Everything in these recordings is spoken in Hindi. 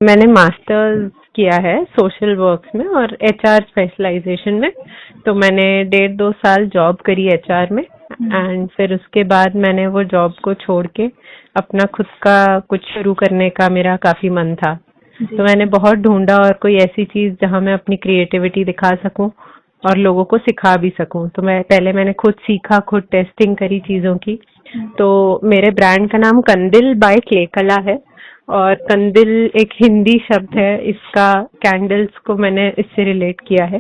मैंने मास्टर्स किया है सोशल वर्क्स में और एचआर स्पेशलाइजेशन में। तो मैंने 1.5-2 साल जॉब करी एचआर में एंड फिर उसके बाद मैंने वो जॉब को छोड़ के अपना खुद का कुछ शुरू करने का मेरा काफी मन था। तो मैंने बहुत ढूंढा और कोई ऐसी चीज जहां मैं अपनी क्रिएटिविटी दिखा सकूं और लोगों को सिखा भी सकूं। तो मैंने खुद सीखा, खुद टेस्टिंग करी चीजों की। तो मेरे ब्रांड का नाम कंदिल बाय क्ले कला है और कंदिल एक हिंदी शब्द है, इसका कैंडल्स को मैंने इससे रिलेट किया है।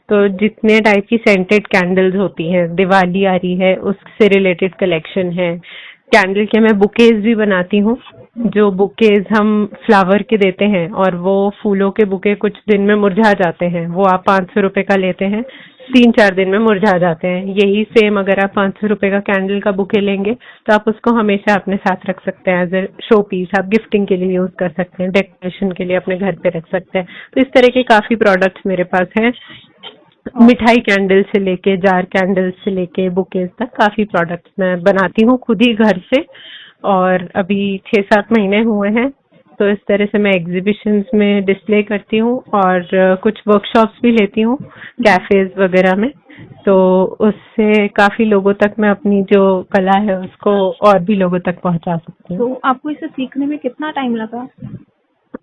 तो जितने टाइप की सेंटेड कैंडल्स होती हैं, दिवाली आ रही है उससे रिलेटेड कलेक्शन है। कैंडल के मैं बुकेज भी बनाती हूँ, जो बुकेज हम फ्लावर के देते हैं और वो फूलों के बुके कुछ दिन में मुरझा जाते हैं। वो आप 500 रुपए का लेते हैं, 3-4 दिन में मुरझा जाते हैं। यही सेम अगर आप 500 रुपए का कैंडल का बुके लेंगे तो आप उसको हमेशा अपने साथ रख सकते हैं एज ए शो पीस। आप गिफ्टिंग के लिए यूज कर सकते हैं, डेकोरेशन के लिए अपने घर पे रख सकते हैं। तो इस तरह के काफी प्रोडक्ट्स मेरे पास हैं, मिठाई कैंडल से लेके जार कैंडल से लेके बुकेज तक काफी प्रोडक्ट्स मैं बनाती हूँ खुद ही घर से। और अभी 6-7 महीने हुए हैं। तो इस तरह से मैं एग्जीबिशंस में डिस्प्ले करती हूँ और कुछ वर्कशॉप्स भी लेती हूँ कैफेज वगैरह में। तो उससे काफी लोगों तक मैं अपनी जो कला है उसको और भी लोगों तक पहुंचा सकती हूँ। तो आपको इसे सीखने में कितना टाइम लगा?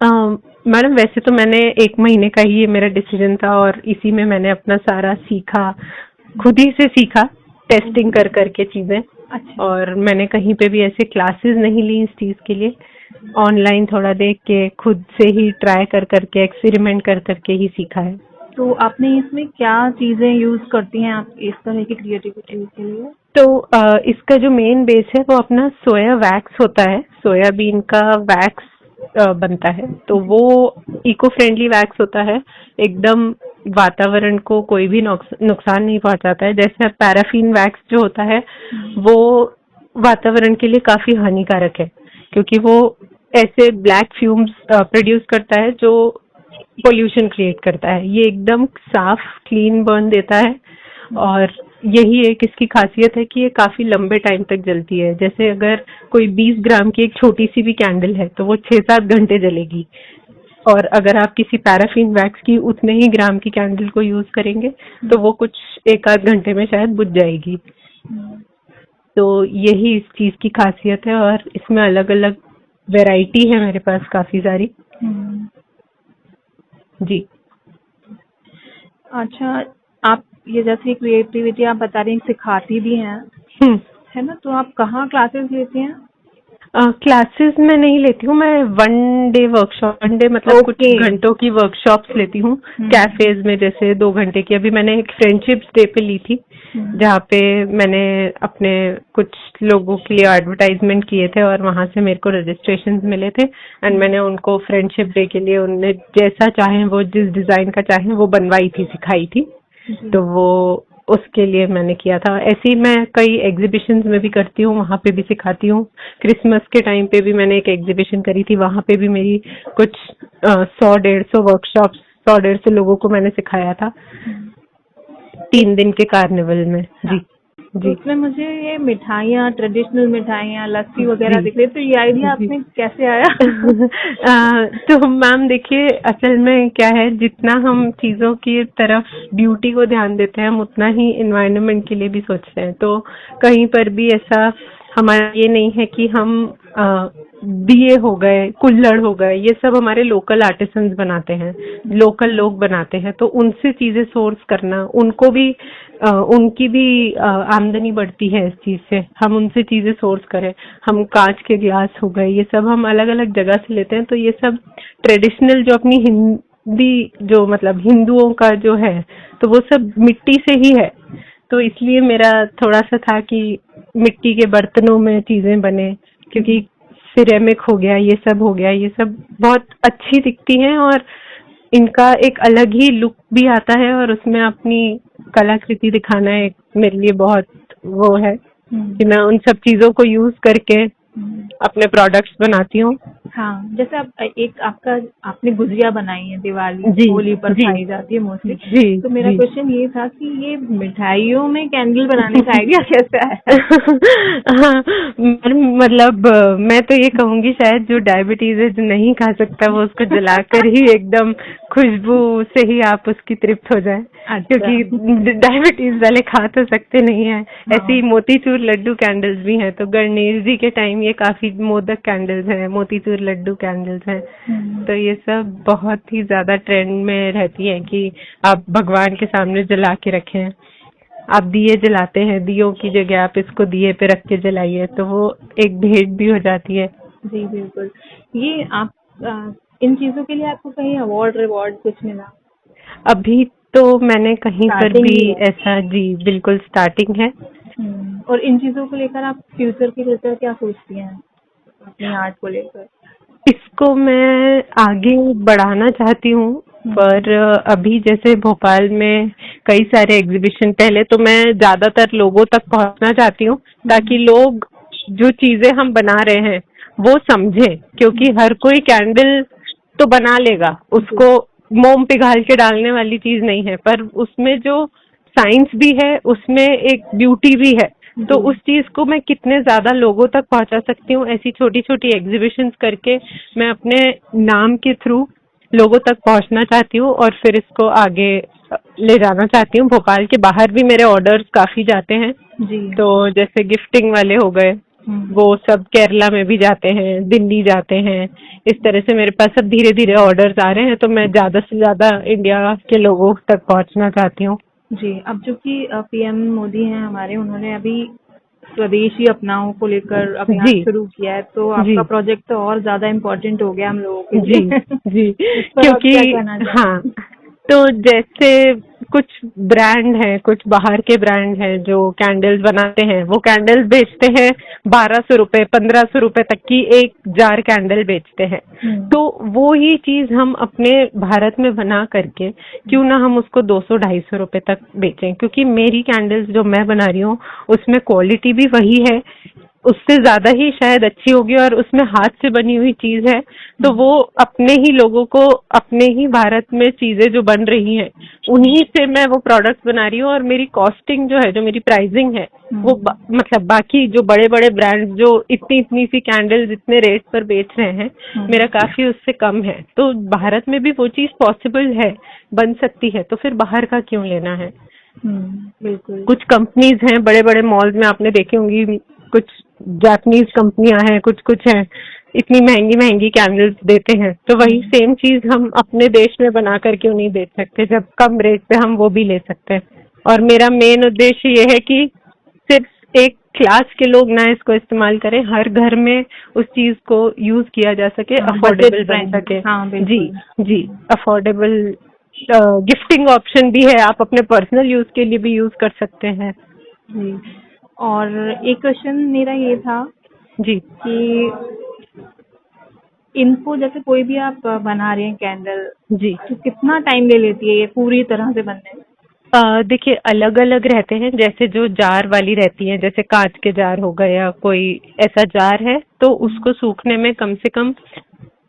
मैडम वैसे तो मैंने 1 महीने का ही ये मेरा डिसीजन था और इसी में मैंने अपना सारा सीखा, खुद ही से सीखा, टेस्टिंग कर करके चीजें। अच्छा। और मैंने कहीं पे भी ऐसे क्लासेस नहीं ली इस चीज के लिए, ऑनलाइन थोड़ा देख के खुद से ही ट्राई कर करके एक्सपेरिमेंट कर करके ही सीखा है। तो आपने इसमें क्या चीजें यूज करती हैं आप इस तरह की क्रिएटिविटी के लिए? तो इसका जो मेन बेस है वो अपना सोया वैक्स होता है, सोयाबीन का वैक्स बनता है। तो वो इको फ्रेंडली वैक्स होता है, एकदम वातावरण को कोई भी नुकसान नहीं पहुंचाता है। जैसे पैराफिन वैक्स जो होता है वो वातावरण के लिए काफी हानिकारक है, क्योंकि वो ऐसे ब्लैक फ्यूम्स प्रोड्यूस करता है जो पोल्यूशन क्रिएट करता है। ये एकदम साफ क्लीन बर्न देता है और यही एक इसकी खासियत है कि ये काफी लंबे टाइम तक जलती है। जैसे अगर कोई 20 ग्राम की एक छोटी सी भी कैंडल है तो वो 6-7 घंटे जलेगी, और अगर आप किसी पैराफिन वैक्स की उतने ही ग्राम की कैंडल को यूज करेंगे तो वो कुछ 1-8 घंटे में शायद बुझ जाएगी। तो यही इस चीज की खासियत है और इसमें अलग अलग वैरायटी है मेरे पास काफी सारी। जी। अच्छा, आप ये जैसे क्रिएटिविटी आप बता रही हैं सिखाती भी हैं, है ना? तो आप कहाँ क्लासेस लेती हैं? क्लासेस में नहीं लेती हूँ मैं, 1 डे वर्कशॉप, 1 डे मतलब कुछ घंटों की वर्कशॉप्स लेती हूँ कैफेज में। जैसे 2 घंटे की अभी मैंने एक फ्रेंडशिप्स डे पे ली थी, जहाँ पे मैंने अपने कुछ लोगों के लिए एडवर्टाइजमेंट किए थे और वहां से मेरे को रजिस्ट्रेशन मिले थे एंड मैंने उनको फ्रेंडशिप डे के लिए उन्हें जैसा चाहे वो जिस डिजाइन का चाहे वो बनवाई थी, सिखाई थी। तो वो उसके लिए मैंने किया था। ऐसे ही मैं कई एग्जीबिशंस में भी करती हूँ, वहां पे भी सिखाती हूँ। क्रिसमस के टाइम पे भी मैंने एक एग्जीबिशन करी थी, वहां पे भी मेरी कुछ 100-150 वर्कशॉप्स, 100-150 लोगों को मैंने सिखाया था 3 दिन के कार्निवल में। जी तो उसमें मुझे ये मिठाइयाँ, ट्रेडिशनल मिठाइयाँ, लस्सी वगैरह दिख रही, तो ये आइडिया आपने कैसे आया? तो मैम देखिए, असल में क्या है, जितना हम चीजों की तरफ ब्यूटी को ध्यान देते हैं हम उतना ही एनवायरनमेंट के लिए भी सोचते हैं। तो कहीं पर भी ऐसा हमारा ये नहीं है कि हम दिए हो गए, कुल्हड़ हो गए, ये सब हमारे लोकल आर्टिसंस बनाते हैं, लोकल लोग बनाते हैं। तो उनसे चीजें सोर्स करना, उनको भी उनकी भी आमदनी बढ़ती है इस चीज से, हम उनसे चीजें सोर्स करें। हम कांच के ग्लास हो गए, ये सब हम अलग अलग जगह से लेते हैं। तो ये सब ट्रेडिशनल जो अपनी हिंदी जो मतलब हिंदुओं का जो है तो वो सब मिट्टी से ही है। तो इसलिए मेरा थोड़ा सा था कि मिट्टी के बर्तनों में चीजें बने, क्योंकि सिरेमिक हो गया, ये सब हो गया, ये सब बहुत अच्छी दिखती हैं और इनका एक अलग ही लुक भी आता है और उसमें अपनी कलाकृति दिखाना एक मेरे लिए बहुत वो है कि मैं उन सब चीजों को यूज करके अपने प्रोडक्ट्स बनाती हूँ। हाँ, जैसे आप एक आपने गुजिया बनाई है दिवाली जी होली पर जी खाई जाती है मोस्टली। जी तो मेरा जी। क्वेश्चन ये था कि ये मिठाइयों में कैंडल बनाने का आइडिया कैसे आया? हाँ, मतलब मैं तो ये कहूंगी शायद जो डायबिटीज है, जो नहीं खा सकता, वो उसको जलाकर ही एकदम खुशबू से ही आप उसकी तृप्त हो जाए, अच्छा। क्योंकि डायबिटीज वाले खा तो सकते नहीं है। हाँ। ऐसे ही मोतीचूर लड्डू कैंडल्स भी हैं, तो गणेश जी के टाइम ये काफी मोदक कैंडल्स हैं, मोतीचूर लड्डू कैंडल्स हैं। तो ये सब बहुत ही ज्यादा ट्रेंड में रहती है कि आप भगवान के सामने जला के रखें। आप दिए जलाते हैं, दियों की जगह आप इसको दिए पे रख के जलाइए, तो वो एक भेंट भी हो जाती है। जी बिल्कुल। ये आप इन चीजों के लिए आपको कहीं अवार्ड रिवॉर्ड कुछ मिला? अभी तो मैंने कहीं पर स्टार्टिंग भी ही है। ऐसा, जी बिल्कुल स्टार्टिंग है। और इन चीजों को लेकर आप फ्यूचर के लेकर क्या सोचती हैं अपनी आर्ट को लेकर? इसको मैं आगे बढ़ाना चाहती हूँ, पर अभी जैसे भोपाल में कई सारे एग्जीबिशन, पहले तो मैं ज्यादातर लोगों तक पहुंचना चाहती हूँ ताकि लोग जो चीजें हम बना रहे हैं वो समझें, क्योंकि हर कोई कैंडल तो बना लेगा, उसको मोम पिघाल के डालने वाली चीज नहीं है, पर उसमें जो साइंस भी है, उसमें एक ब्यूटी भी है। तो उस चीज को मैं कितने ज्यादा लोगों तक पहुंचा सकती हूँ, ऐसी छोटी छोटी एग्जीबिशंस करके मैं अपने नाम के थ्रू लोगों तक पहुंचना चाहती हूँ और फिर इसको आगे ले जाना चाहती हूँ। भोपाल के बाहर भी मेरे ऑर्डर्स काफी जाते हैं। जी। तो जैसे गिफ्टिंग वाले हो गए, वो सब केरला में भी जाते हैं, दिल्ली जाते हैं। इस तरह से मेरे पास अब धीरे धीरे ऑर्डर्स आ रहे हैं, तो मैं ज्यादा से ज्यादा इंडिया के लोगों तक पहुंचना चाहती हूँ। जी, अब जो कि पीएम मोदी हैं हमारे, उन्होंने अभी स्वदेशी अपनाओ को लेकर अभियान जी शुरू किया है, तो जी आपका प्रोजेक्ट तो और ज्यादा इम्पोर्टेंट हो गया हम लोगों के जी लिए। जी, इस पर आप क्योंकि क्या कहना हाँ, चाहेंगे? तो जैसे कुछ ब्रांड हैं, कुछ बाहर के ब्रांड हैं जो कैंडल्स बनाते हैं, वो कैंडल्स बेचते हैं 1200 रुपए, 1500 रुपए तक की एक जार कैंडल बेचते हैं। तो वो ही चीज हम अपने भारत में बना करके क्यों ना हम उसको 200-250 रुपए तक बेचें, क्योंकि मेरी कैंडल्स जो मैं बना रही हूँ उसमें क्वालिटी भी वही है, उससे ज्यादा ही शायद अच्छी होगी, और उसमें हाथ से बनी हुई चीज है, तो वो अपने ही लोगों को, अपने ही भारत में चीजें जो बन रही हैं उन्हीं से मैं वो प्रोडक्ट्स बना रही हूँ। और मेरी कॉस्टिंग जो है, जो मेरी प्राइसिंग है, वो मतलब बाकी जो बड़े बड़े ब्रांड जो इतनी इतनी सी कैंडल्स इतने रेट पर बेच रहे हैं, मेरा काफी उससे कम है। तो भारत में भी वो चीज पॉसिबल है, बन सकती है, तो फिर बाहर का क्यों लेना है। बिल्कुल। कुछ कंपनीज हैं, बड़े बड़े मॉल्स में आपने देखी होंगी, कुछ जापानीज कंपनियां हैं, कुछ कुछ हैं, इतनी महंगी महंगी कैंडल्स देते हैं। तो वही सेम चीज हम अपने देश में बना कर क्यों नहीं बेच सकते, जब कम रेट पे हम वो भी ले सकते हैं। और मेरा मेन उद्देश्य ये है कि सिर्फ एक क्लास के लोग ना इसको इस्तेमाल करें, हर घर में उस चीज को यूज किया जा सके, अफोर्डेबल बन सके। जी जी, अफोर्डेबल गिफ्टिंग ऑप्शन भी है, आप अपने पर्सनल यूज के लिए भी यूज कर सकते हैं। जी। और एक क्वेश्चन मेरा ये था जी कि इनको जैसे कोई भी आप बना रहे हैं कैंडल, जी, तो कितना टाइम ले लेती है ये पूरी तरह से बनने में? देखिए अलग अलग रहते हैं, जैसे जो जार वाली रहती है, जैसे कांच के जार हो गए या कोई ऐसा जार है, तो उसको सूखने में कम से कम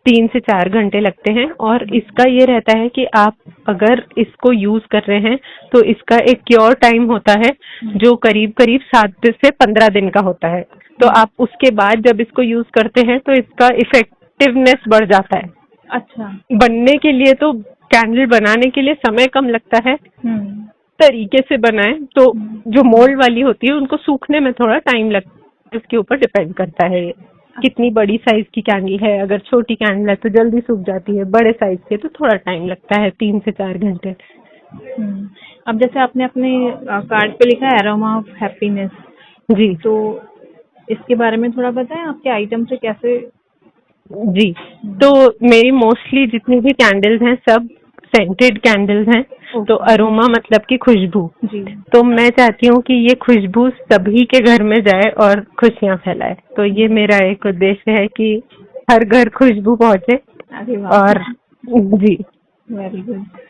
3 से 4 घंटे लगते हैं। और इसका ये रहता है कि आप अगर इसको यूज कर रहे हैं तो इसका एक क्योर टाइम होता है जो करीब करीब 7 से 15 दिन का होता है। तो आप उसके बाद जब इसको यूज करते हैं तो इसका इफेक्टिवनेस बढ़ जाता है। अच्छा। बनने के लिए तो, कैंडल बनाने के लिए समय कम लगता है, तरीके से बनाएं तो जो मोल्ड वाली होती है उनको सूखने में थोड़ा टाइम लगता है, इसके ऊपर डिपेंड करता है ये कितनी बड़ी साइज की कैंडल है। अगर छोटी कैंडल है तो जल्दी सूख जाती है, बड़े साइज के तो थोड़ा टाइम लगता है, 3 से 4 घंटे। अब जैसे आपने अपने कार्ड पे लिखा है एरोमा ऑफ हैप्पीनेस, जी, तो इसके बारे में थोड़ा बताएं, आपके आइटम से कैसे? जी, तो मेरी मोस्टली जितनी भी कैंडल्स हैं सब सेंटेड कैंडल्स हैं। तो अरोमा मतलब कि खुशबू। जी। तो मैं चाहती हूँ कि ये खुशबू सभी के घर में जाए और खुशियाँ फैलाए। तो ये मेरा एक उद्देश्य है कि हर घर खुशबू पहुँचे। अरे वाह। और जी, वेरी गुड।